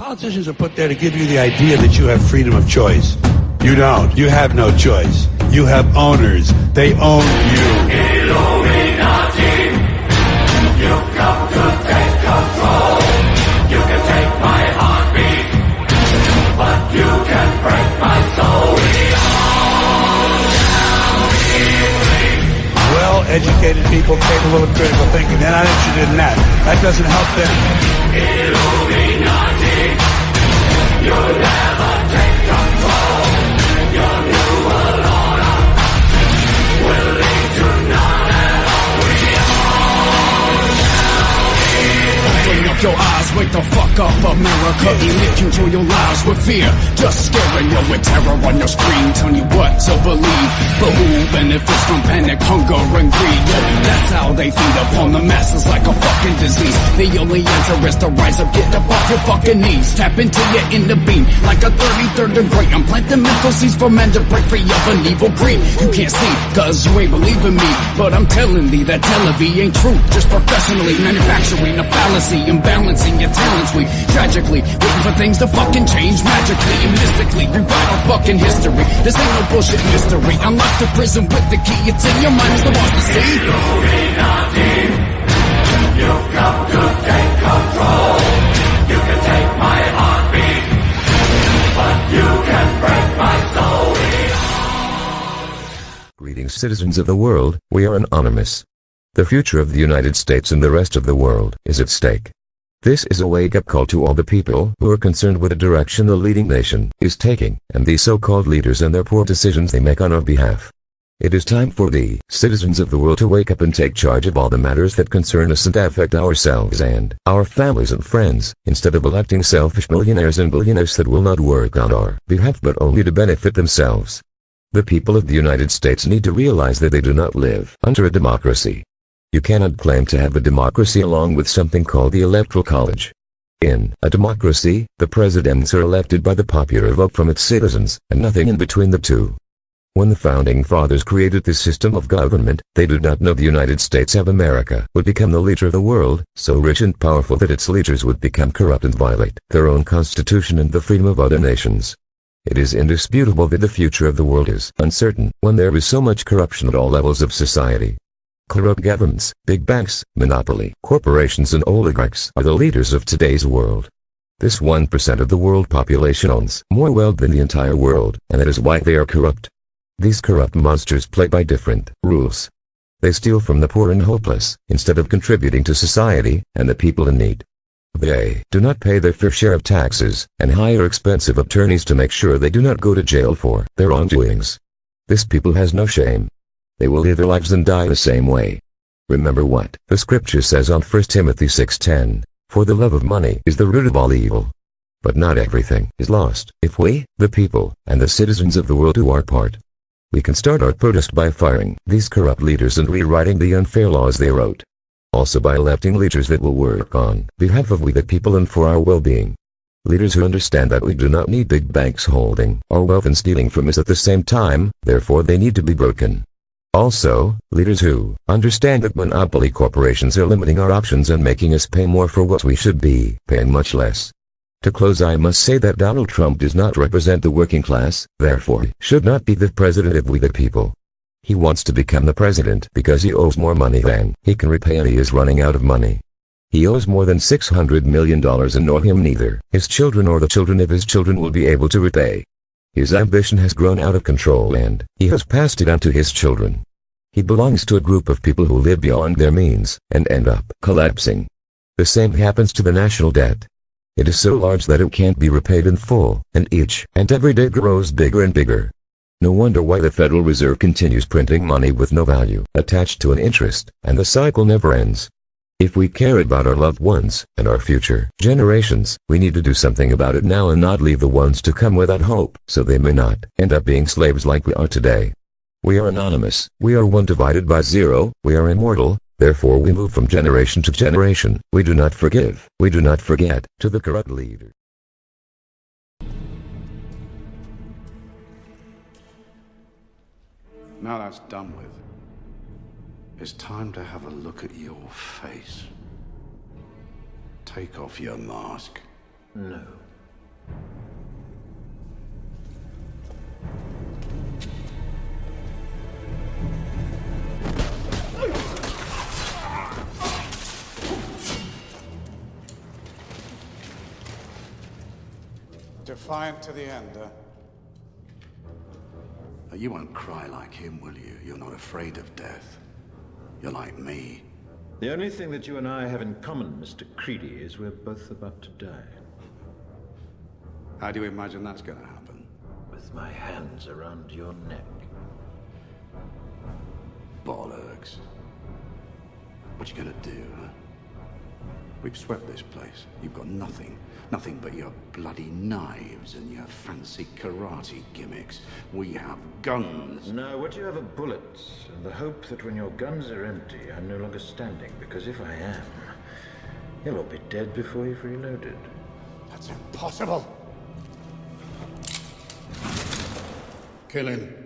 Politicians are put there to give you the idea that you have freedom of choice. You don't. You have no choice. You have owners. They own you. Illuminati, you've come to take control. You can take my heartbeat, but you can break my soul. Well-educated people capable of critical thinking. They're not interested in that. That doesn't help them. Illuminati, you'll never take control. Your new world order will lead to none at all. Open up your eyes, wake the fuck up, America. Elite control your lives with fear, just scaring you with terror on your screen, telling you what to believe. But who benefits from panic, hunger, and greed? Yeah, that's how they feed upon the masses like a fucking disease. The only answer is to rise up, get up off your fucking knees. Tap into your inner being like a 33rd degree. I'm planting mental seeds for men to break free of an evil greed. You can't see, cause you ain't believing me, but I'm telling thee that television ain't true. Just professionally manufacturing a fallacy, imbalancing your talents. We tragically waiting for things to fucking change magically and mystically. Rewrite our fucking history. This ain't no bullshit mystery. Unlock the prison with the key. It's in your mind, it's the ones to see. Illuminati, you've come to take control. You can take my heartbeat, but you can break my soul. Greetings, citizens of the world. We are anonymous. The future of the United States and the rest of the world is at stake. This is a wake-up call to all the people who are concerned with the direction the leading nation is taking, and these so-called leaders and their poor decisions they make on our behalf. It is time for the citizens of the world to wake up and take charge of all the matters that concern us and affect ourselves and our families and friends, instead of electing selfish millionaires and billionaires that will not work on our behalf but only to benefit themselves. The people of the United States need to realize that they do not live under a democracy. You cannot claim to have a democracy along with something called the Electoral College. In a democracy, the presidents are elected by the popular vote from its citizens, and nothing in between the two. When the Founding Fathers created this system of government, they did not know the United States of America would become the leader of the world, so rich and powerful that its leaders would become corrupt and violate their own constitution and the freedom of other nations. It is indisputable that the future of the world is uncertain when there is so much corruption at all levels of society. Corrupt governments, big banks, monopoly, corporations and oligarchs are the leaders of today's world. This 1% of the world population owns more wealth than the entire world, and that is why they are corrupt. These corrupt monsters play by different rules. They steal from the poor and hopeless, instead of contributing to society and the people in need. They do not pay their fair share of taxes, and hire expensive attorneys to make sure they do not go to jail for their wrongdoings. This people has no shame. They will live their lives and die the same way. Remember what the scripture says on 1 Timothy 6:10, for the love of money is the root of all evil. But not everything is lost if we, the people, and the citizens of the world do our part. We can start our protest by firing these corrupt leaders and rewriting the unfair laws they wrote. Also by electing leaders that will work on behalf of we the people and for our well-being. Leaders who understand that we do not need big banks holding our wealth and stealing from us at the same time, therefore they need to be broken. Also, leaders who understand that monopoly corporations are limiting our options and making us pay more for what we should be paying much less. To close, I must say that Donald Trump does not represent the working class, therefore should not be the president of we the people. He wants to become the president because he owes more money than he can repay and he is running out of money. He owes more than $600 million and nor him neither his children or the children of his children will be able to repay. His ambition has grown out of control and he has passed it on to his children. He belongs to a group of people who live beyond their means and end up collapsing. The same happens to the national debt. It is so large that it can't be repaid in full, and each and every day grows bigger and bigger. No wonder why the Federal Reserve continues printing money with no value attached to an interest, and the cycle never ends. If we care about our loved ones and our future generations, we need to do something about it now and not leave the ones to come without hope, so they may not end up being slaves like we are today. We are anonymous, we are one divided by zero, we are immortal, therefore we move from generation to generation, we do not forgive, we do not forget, to the corrupt leader. Now that's done with, it's time to have a look at your face. Take off your mask. No. Defiant to the end, huh? You won't cry like him, will you? You're not afraid of death. You're like me. The only thing that you and I have in common, Mr. Creedy, is we're both about to die. How do you imagine that's gonna happen? With my hands around your neck. Bollocks. What you gonna do, huh? We've swept this place. You've got nothing. Nothing but your bloody knives and your fancy karate gimmicks. We have guns. No, what you have are bullets, and the hope that when your guns are empty, I'm no longer standing, because if I am, you'll all be dead before you've reloaded. That's impossible. Kill him.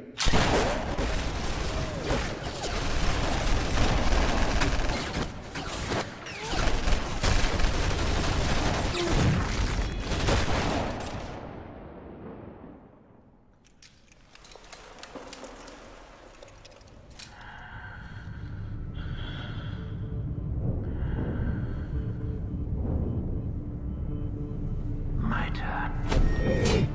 My turn.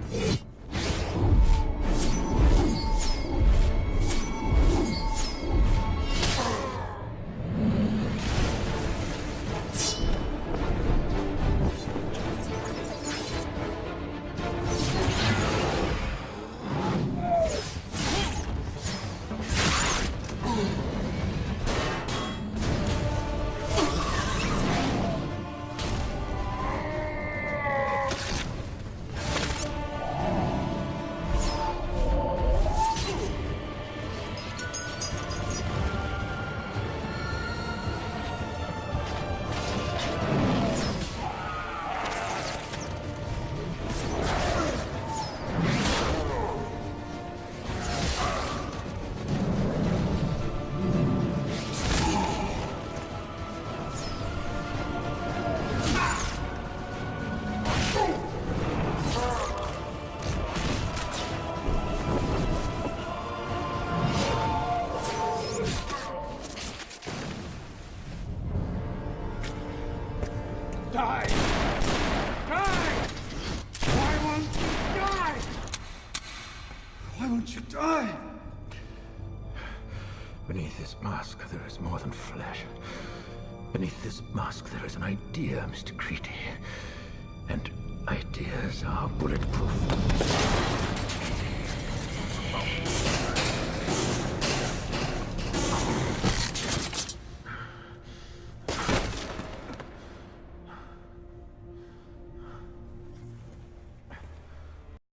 Die! Die! Why won't you die? Why won't you die? Beneath this mask, there is more than flesh. Beneath this mask, there is an idea, Mr. Creedy. And ideas are bulletproof.